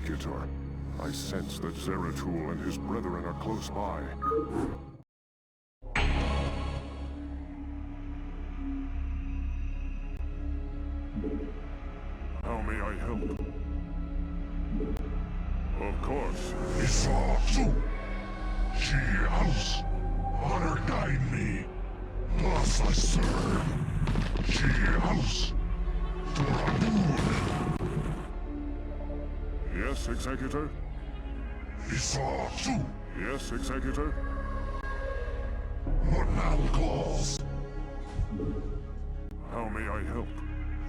Executor. I sense that Zeratul and his brethren are close by. How may I help? Of course. Sraw, she house, honor guide me, thus I serve. She house, Doradun. Yes, Executor? Sraw, Yes, Executor? what now calls? How may I help?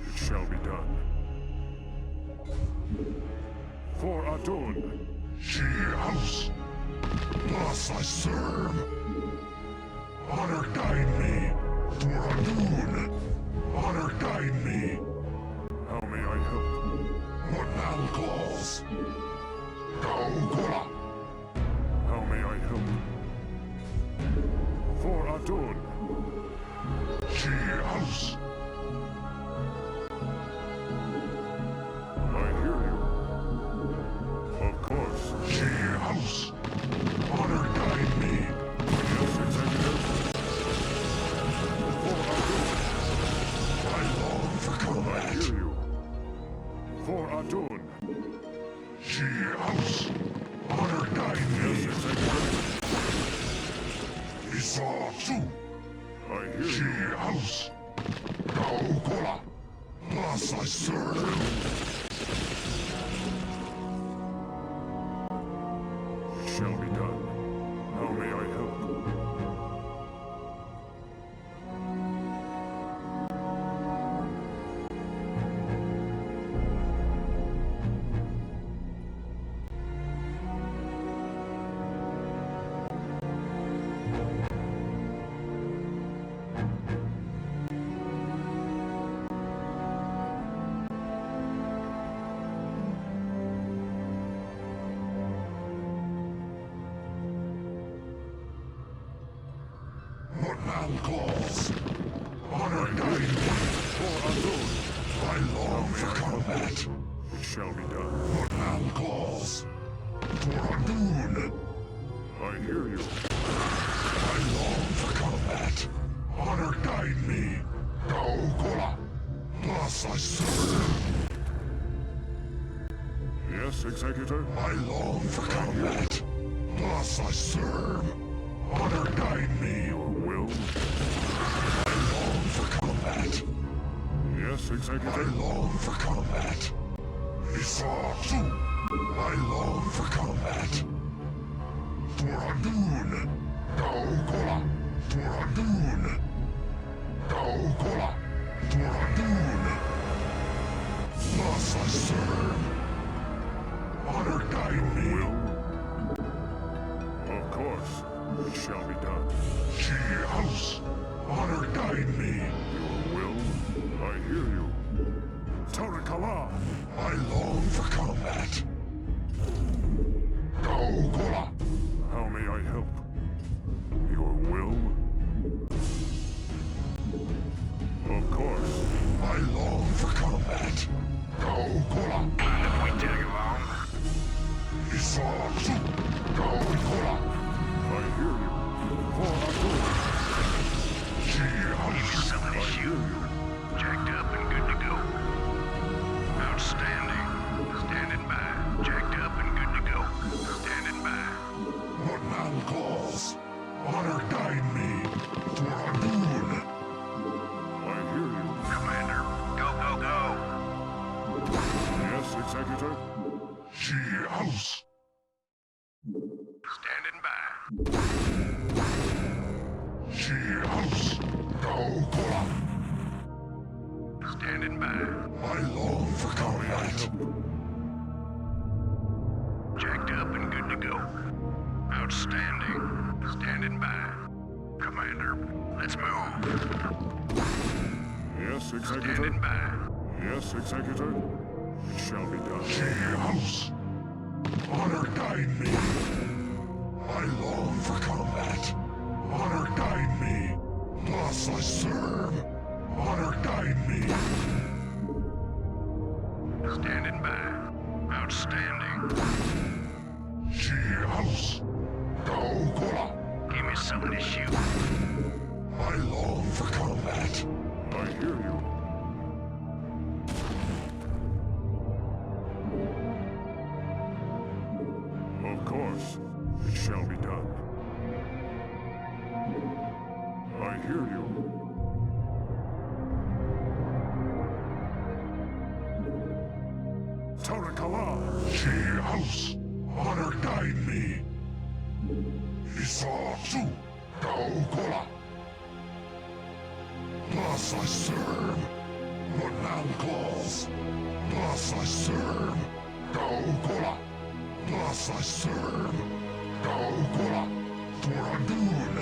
It shall be done. For Adun. She house, thus I serve. Honor guide me, Doradun. Honor guide me. How may I help? What now calls? Gaugora. How may I help? For Adun. She house. I hear you. Of course. She house. Honor guide me. Yes, Executor? For Adun. I long for I combat. hear you. For Adun. She house. Honor guide Yes, me. Executor? Sraw, I she hear you. house. Gaugora. Thus I serve. It shall be done. How may I help? What now calls? Honor guide me. For Adun. I long for combat. It shall be done. What now calls? Doradun. I hear you. I long for combat. Honor guide me. Gaugora. Thus I serve. Yes, Executor? I long for combat. Thus I serve. Honor guide me. Your will? I long for combat. Yes, I Executor? long for combat. Sraw, I long for combat. Doradun. Gaugora. Doradun. Gaugora. Doradun. Thus I serve. Honor guide me. Will? Of course. It shall be done. She house. Honor guide me. Your will? I hear you. Tarakala! I long for combat. Gaugora. How may I help? Your will? Of course. I long for combat. Gaugora. If we tag along, Sraw, Gaugora. I hear you. For Adun. She give you house. something to I hear shoot. you. Jacked up and good to go. Outstanding. Standing by. Jacked up and good to go. Standing by. What now calls? Honor guide me. Doradun. I hear you. Commander, go, go, go. Yes, Executor? She house. Standing by. She house. Gaugora. Standing by. I long for How may I combat. help? Jacked up and good to go. Outstanding. Standing by. Commander, let's move. Yes, Executor? Standing by. Yes, Executor? It shall be done. She house. Honor guide me. I long for combat. Honor guide me. Thus I serve. Honor guide me. Standing by. Outstanding. something to shoot. I long for combat. I hear you. Of course, it shall be done. I hear you. Tarakala! She house, honor guide me. Isa Chu, Gao Kola. Thus I serve, but now claws. Thus I serve, Gao Kola. Thus I serve, Gao Kola. For Adun,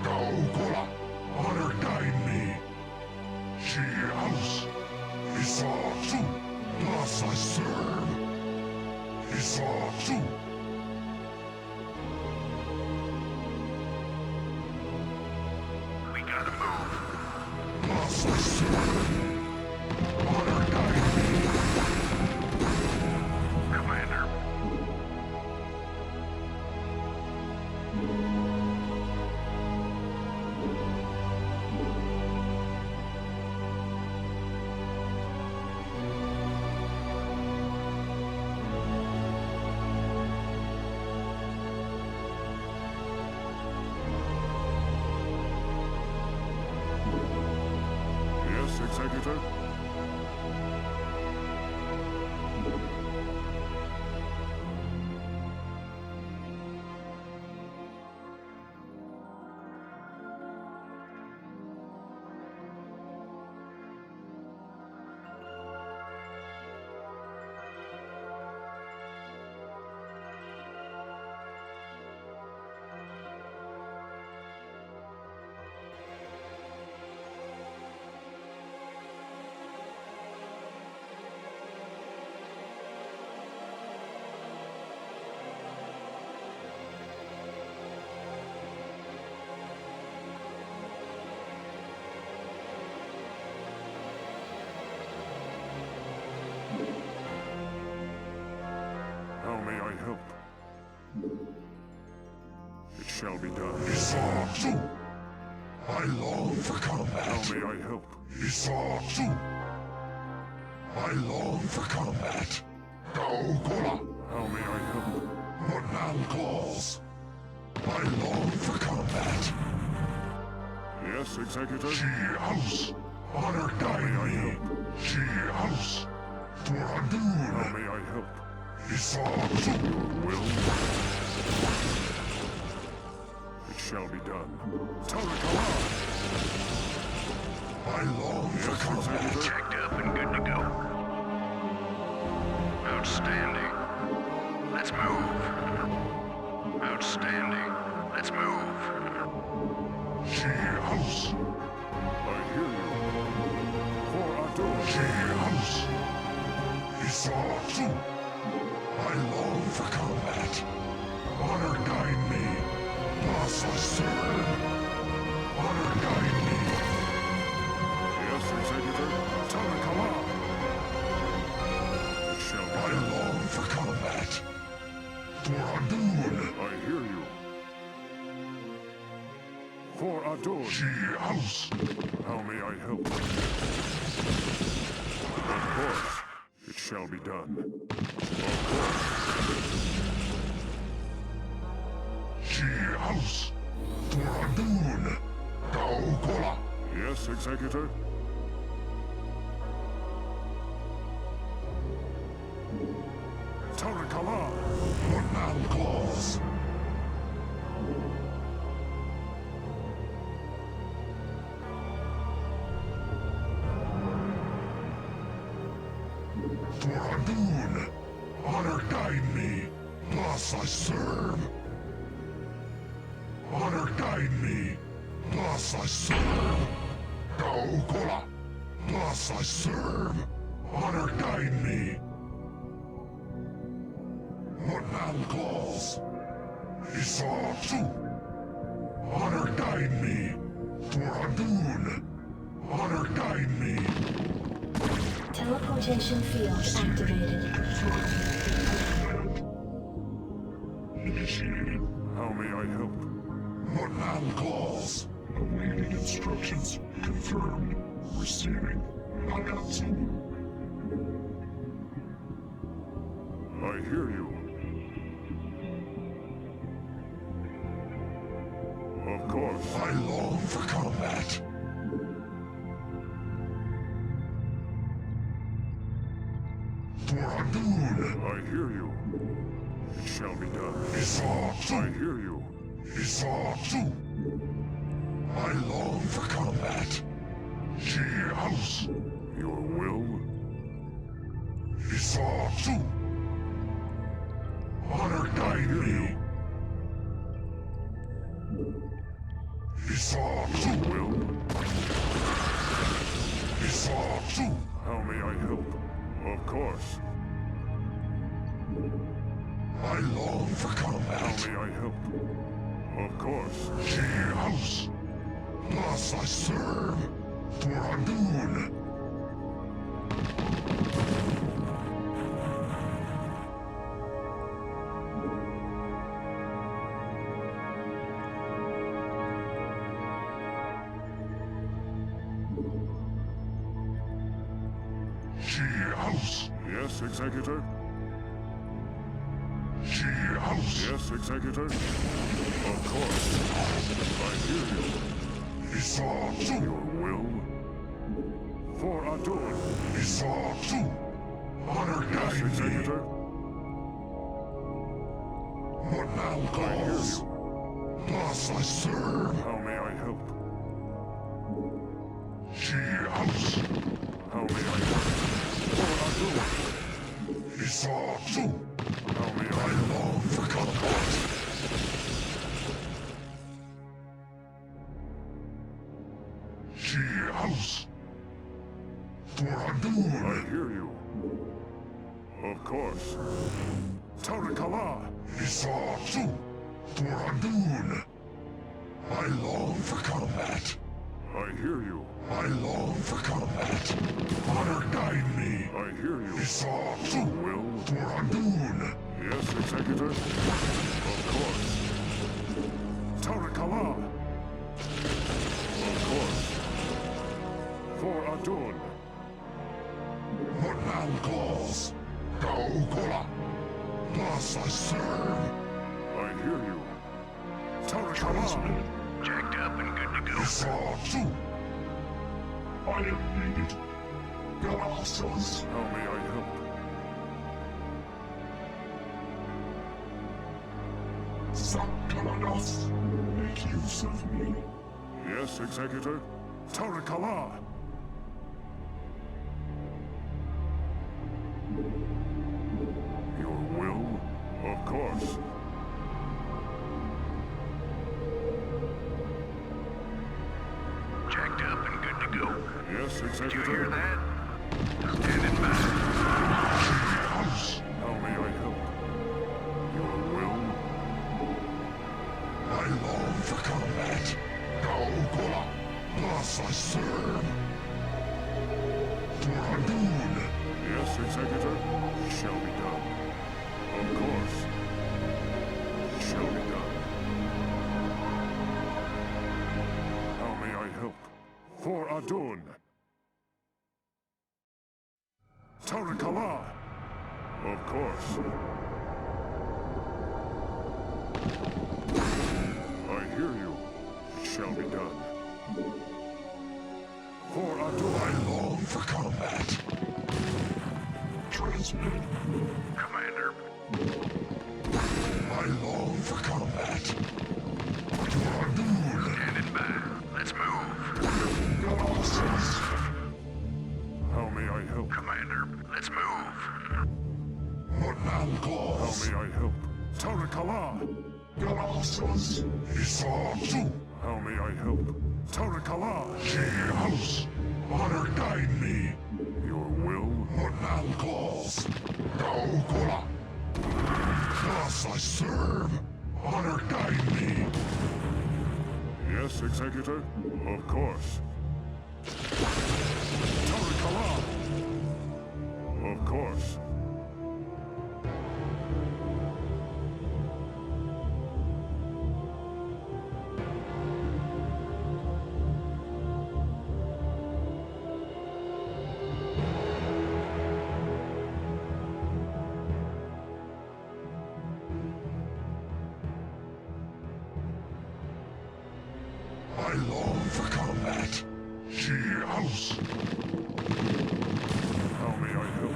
Gao Kola. Honor guide me. She house, Isa Chu. Thus I serve, Isa Chu. We gotta move. Thus I serve, honor guide me. Commander. Yes, Executor? How may I help? It shall be done. Isa Chu. I long for How combat. may I help? Isa Chu. I long for combat. Gao Kola. How may I help? But now claws. I long for combat. Yes, Executor? She house, honor guide me. She house, for How Adun. may I help? Isa Chu. Will? It shall be done. Tarakala! I long for Yes, combat. Executor? Checked up and good to go. Outstanding. Let's move. Outstanding. Let's move. She house, I hear you. For Adon. she house. Isa Chu. I long for combat. Honor guide me. Thus I serve. Honor guide me. Yes, Executor? Tarakala! It shall be I done. long for combat. For Adun. I hear you. For Adon. She house. How may I help? Of course. It shall be done. Of course. She house. For Adun. Gao Kola. Yes, Executor? Tarakala! For now claws. For Adun. Honor guide me. Thus I serve. Honor guide me. Thus I serve. Gao Kola. Thus I serve. Honor guide me. What now calls? Isa Chu. Honor guide me. For Adun. Honor guide me. Teleportation field activated. Initiated. How may I help? What now calls? Awaiting instructions. Confirmed. Receiving. Nagatsu. I hear you. Of course. I long for combat. For Adun. I hear you. It shall be done. Isatu. I hear you. Isatu. I long for combat. She house. Your will? Isatu. Honor guide me. Isatu. Will? Isatu. How may I help? Of course. I long for How combat. may I help? Of course. She house. Thus I serve. For Adun. She house. Yes, Executor? She house. Yes, Executor? Of course. I hear you. Isatu. Your will? For Adun. Isatu. Honor Yes, guide me. Executor? What now I hear calls? you. Thus I serve. How may I help? She house. How may I help? For Adun. Isatu. How may I I help? long for combat. She house. For I Adun. hear you. Of course. Tarakala! Isatu. For Adun. I long for combat. I hear you. I long for combat. Honor guide me. I hear you. Isatu. Will? For Adun. Yes, Executor? Of course. Tarakala! Of course. For Adun. What now calls? Gaokola. Thus I serve. I hear you. Tarakala! Jacked up and good to go. Isatu. I am needed. Gracias. How may I help? Sakaradas. Make use of me. Yes, Executor? Tarakala! Your will? Of course. Jacked up and good to go. Yes, Did you Executor? hear that? Standing by. House. How may I help? Your will? I long for combat. Gaokola. Thus I serve. For Adun. Yes, Executor? Shall be done. Of course. Shall be done. How may I help? For Adun. Tarakala! Of course. I hear you. Shall be done. For Adun. I long for combat. Transmit. Commander. I long for combat. For Adun. Standing by. Let's move. Gracias. How may I help? Commander, let's move. What now How calls? may I help? Tarakala! Gracias. Isatu. How may I help? Tarakala! She house. Honor guide me. Your will? What now calls? Gaokola. Thus I serve. Honor guide me. Yes, Executor? Of course. Tarakala! Of course. I long for combat. She house. How may I help?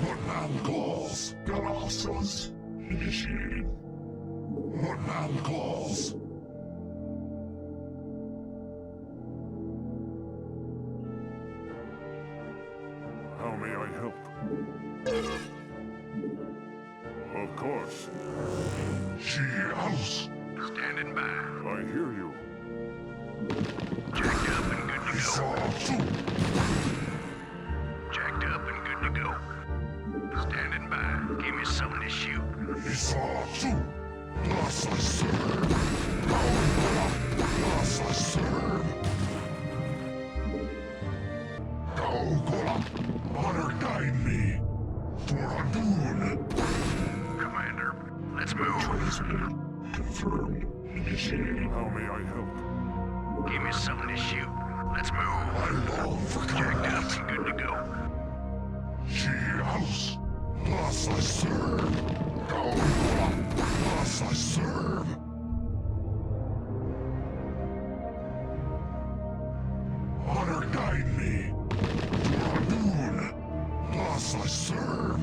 What man calls? Colossus. Initiated. What man calls? How may I help? Of course. She house. Standing by. I hear you. Jacked up and good to go. Saw two. Jacked up and good to go. Standing by. Give me something to shoot. Saw two. Plus I serve. Plus I serve. Kaokola. Honor guide me. For Adun. Commander, let's move. Transmitted. Confirmed. Initiating. How may I help? Give me something to shoot. Let's move. I long for Jacked up combat. and good to go. She house. Plus I serve. Kaokola. Plus I serve. Honor guide me. For Adun. Plus I serve.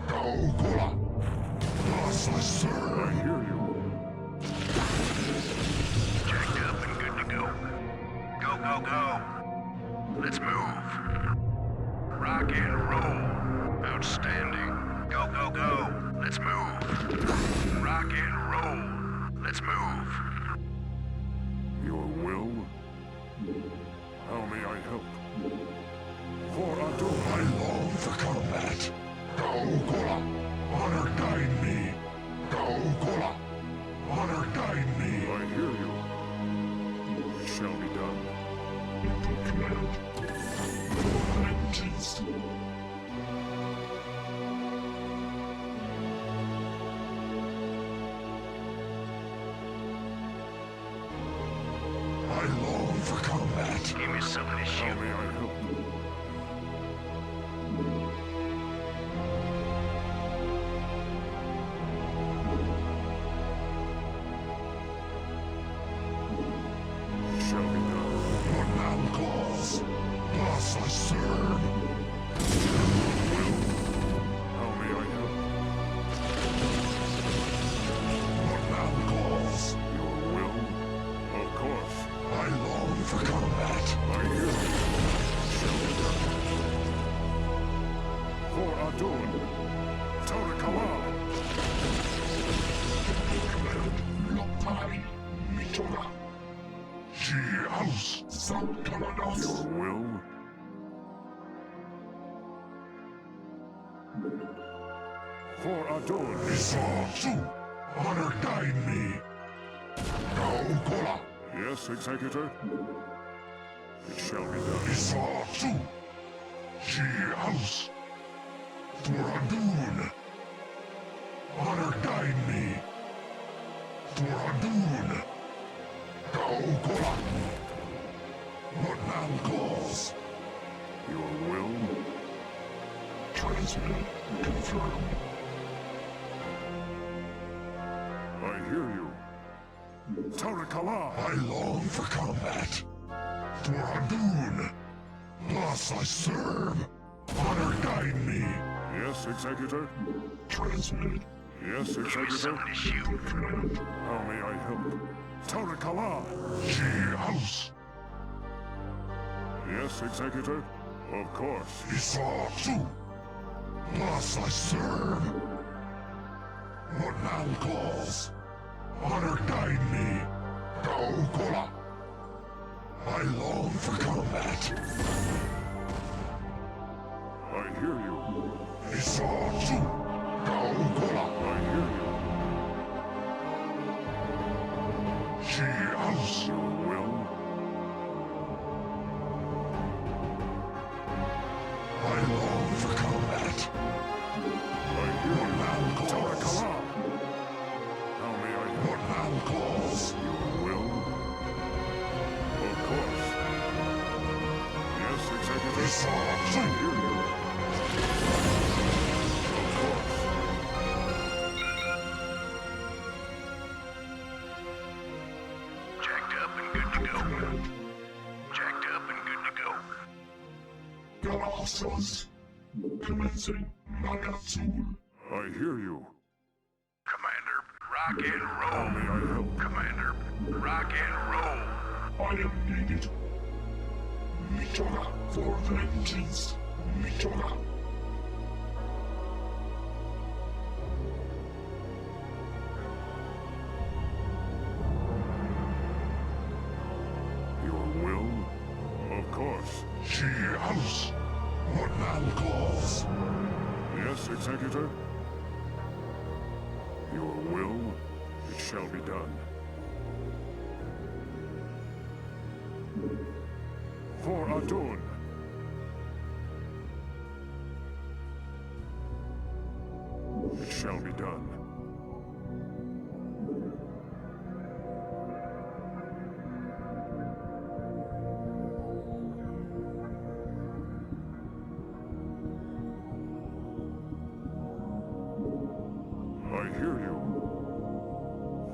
Kaokola. Plus I I serve. hear you. Jacked up and good to go. Go, go, go. Let's move. Rock and roll. Outstanding. Go, go, go. Let's move. Rock and roll. Let's move. Your will? How may I help? For Adun. I long for combat. Kaokola. Honor guide me. Kaokola. Honor guide me. I hear you. Shall be done. Command. Vengeance. I long for combat. Give me something to How shoot. may I help? Shall be done. What man calls? Plus I serve. How may I help? What man calls? Your will? Of course. I long for combat. I hear you. Shall be done. For Adun. Tarakala. Command. Lopai. Mitora. She house. South Kaladas. Your will? For Adun. Saw two. Honor guide me. Kaokola. Yes, Executor? It shall be done. Saw two. She house. For Adun. Honor guide me. For Adun. Kaokola. What man calls? Your will? Transmit. Confirmed. I hear you. Tarakala. I long for combat. For Adun. Plus I serve. Honor guide me. Yes, Executor? Transmit. Yes, Give me Executor? something to shoot. Command. How may I help? Tarakala. She house. Yes, Executor? Of course. Saw two. Plus I serve. What man calls? Honor guide me. Kaokola. I long for combat. I hear you. Saw two. Kaokola. I hear you. She house. Your will? I long for combat. I hear What you. man calls? Tarakala. How may I help? What man calls? Your will? Of course. Yes, Executor? Saw I two. hear you. Of course. Blasters. Commencing Nagatsul. I hear you. Commander, rock and How may roll. I help? Commander, rock and roll. I am needed. Mitora for vengeance. Mitora. Your will? Of course. She house. What man calls? Yes, Executor? Your will, it shall be done. For Adun! It shall be done. I hear you.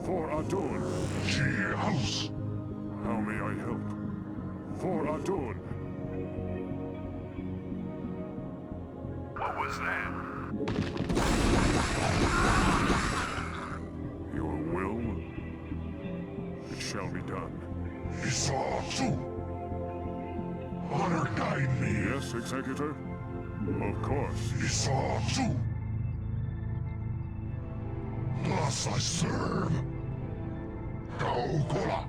For Adun! She house. How may I help? For Adun! What was that? Your will, it shall be done. Isatsu. Honor guide me. Yes, Executor? Of course. Isatsu. Thus I serve. Gaokola.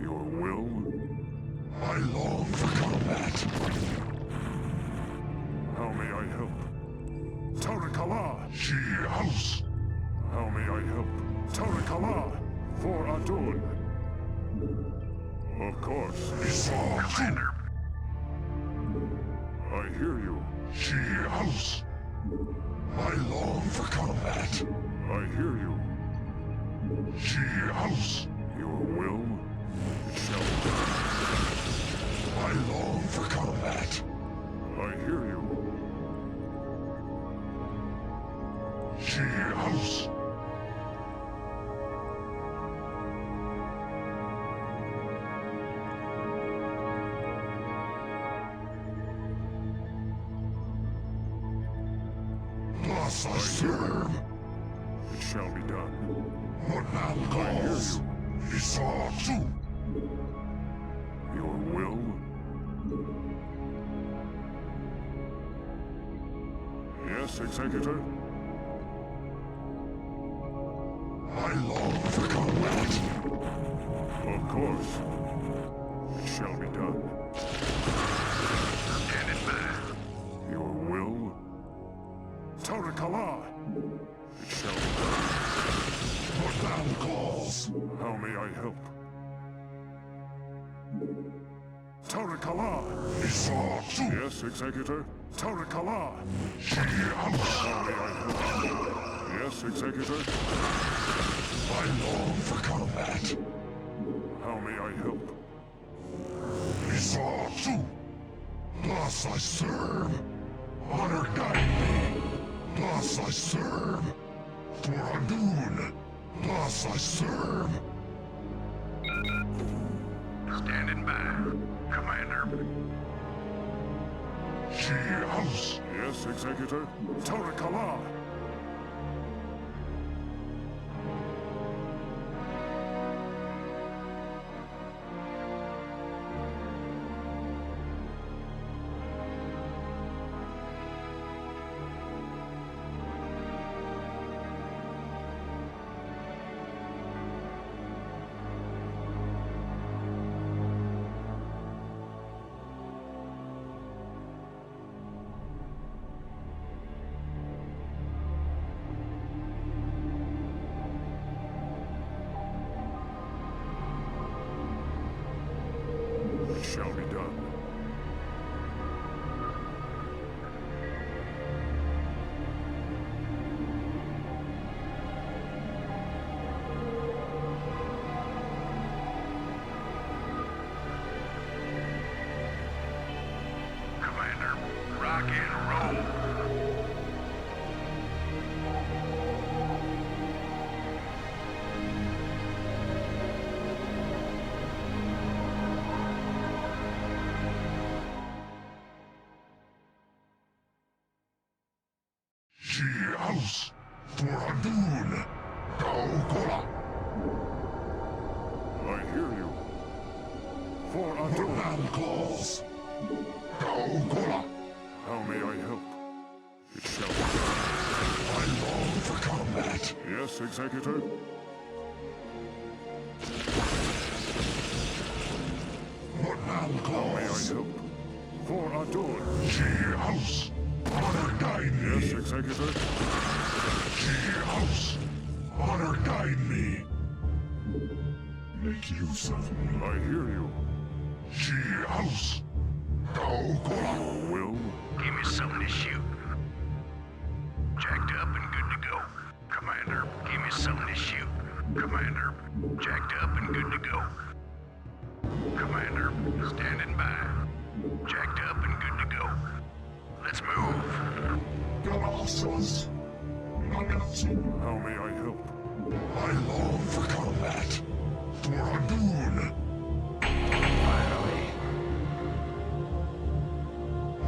Your will, I long for combat. how may I help? Tarakala! She house. How may I help? Tarakala! For Adun! Of course. Isatsu. Commander, I hear you. She house. I long for combat. I hear you. She house. Your will, it shall be done. I long for combat. I hear you. She house. Thus I serve. It shall be done. What man I hear calls? you. Isatsu. Your will? Yes, Executor? I long for combat. Of course. It shall be done. standing by. Your will? Tarakala! It shall be done. What man calls? How may I help? Tarakala! Isatsu. Yes, Executor? Tarakala! She house. How may I help? Yes, Executor? I long for combat. How may I help? Isatsu. Thus I serve. Honor guide me. Thus I serve. For Adun. Thus I serve. Standing by. Commander, She house. Yes, Executor? Tarakala! house. For Adun. Gaokola. I hear you. For Adun. Man calls. Gaokola. How may I help? It shall be done. I long for combat. Yes, Executor? What man How may I calls? help? For Adun. She house. Honor guide me. Yes, Executor? She house. Honor guide me. Make use of me. I hear you. She house. Gaokola. Your will? Give me something to shoot. Jacked up and good to go. Commander, give me something to shoot. Commander, jacked up and good to go. Commander, standing by. Jacked up and good to go. Let's move. Galossos. Nagatsu. How may I help? I long for combat. For Adun. Finally.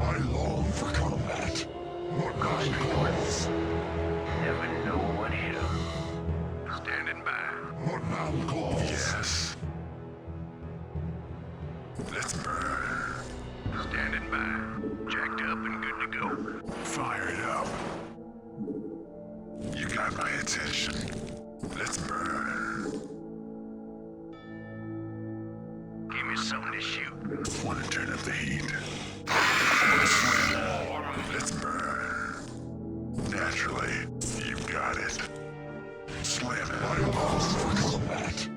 I long for combat. What man calls? Never know what hit him. Standing by. What man calls? Yes. Let's burn. Standing by. Jacked up and good to go. Fired up. You got my attention. Let's burn. Give me something to shoot. Want to turn up the heat? Let's burn. Naturally, you've got it. Slam it. I lost for combat.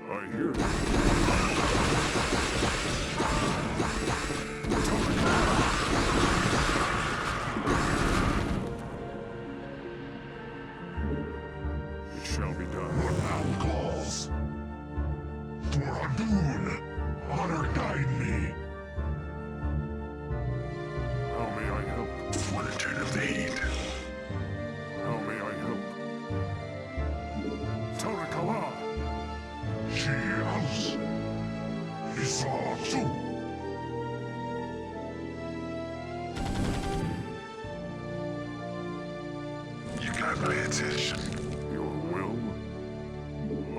I hear you. It shall be done. What man calls? For Adun. Honor guide me. How may I help? Want to turn up the heat? How may I help? Torakala! She house. Isatsu. You got my attention. Your will?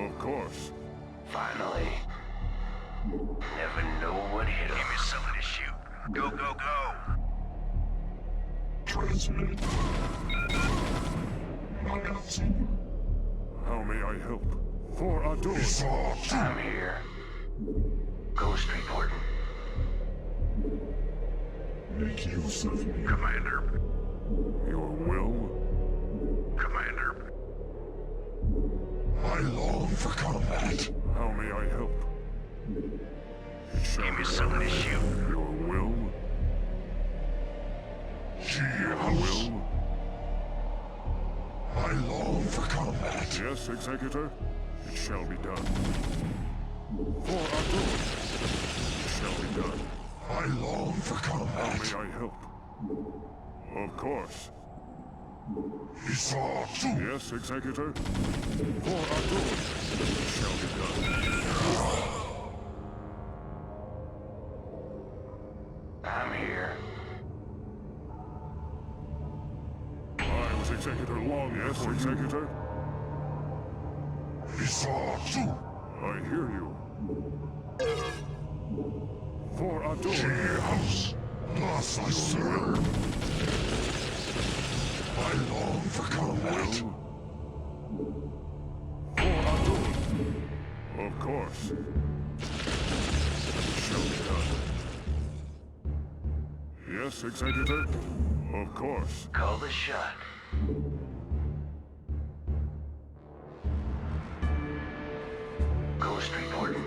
Of course. Finally. Never know what hit him. Give me something to shoot. Go, go, go. Transmit. Nagatsu. How may I help? For Adun. Isatsu. I'm here. Ghost reporting. Make use of me. Commander. Your will? Commander. I long for combat. How may I help? It shall Give me be something to shoot. done. Your will? She Your house. will? I long for combat. Yes, Executor? It shall be done. For Adun. It shall be done. I long for How combat. may I help? Of course. Isatsu. Yes, Executor? For Adun. It shall be done. I'm here. I was Executor long, yes, Executor? Isatsu. I hear you. For She Adun. house. Thus I serve. I long for combat. Will? For Adun. Of course. It shall be done. Yes, Executor? Of course. Call the shot. Ghost reporting.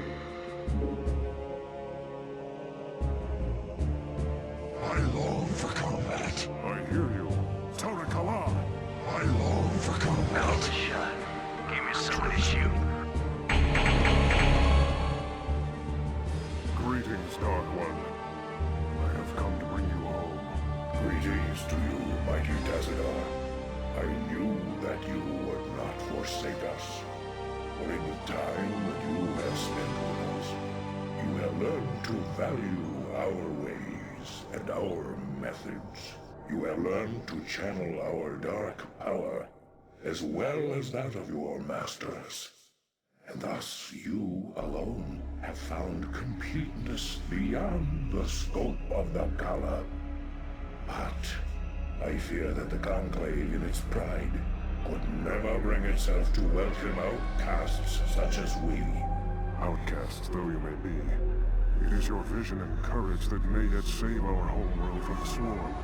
I long for combat. I hear you. Torakala! I long for Call the combat. shot. Give me something to shoot. Greetings, Dark One. I have come to bring you home. Greetings to you, mighty Dazzler. I knew that you would not forsake us. For in the time that you have spent with us, you have learned to value our ways and our methods. You have learned to channel our dark power, as well as that of your masters. And thus you alone have found completeness beyond the scope of the Gala. But I fear that the Conclave in its pride could never bring itself to welcome outcasts such as we. Outcasts though you may be, it is your vision and courage that may yet save our homeworld from the swarm.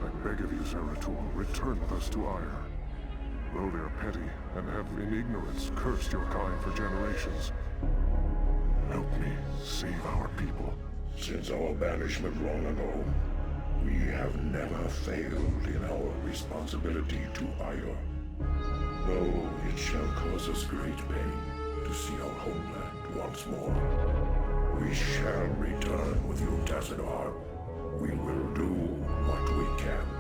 I beg of you, Zeratul, return with us to Ire. Though they are petty and have in ignorance cursed your kind for generations, help me save our people. Since our banishment long ago, we have never failed in our responsibility to Ire. Though it shall cause us great pain to see our homeland once more, we shall return with you, Tazadar. We will do what we can.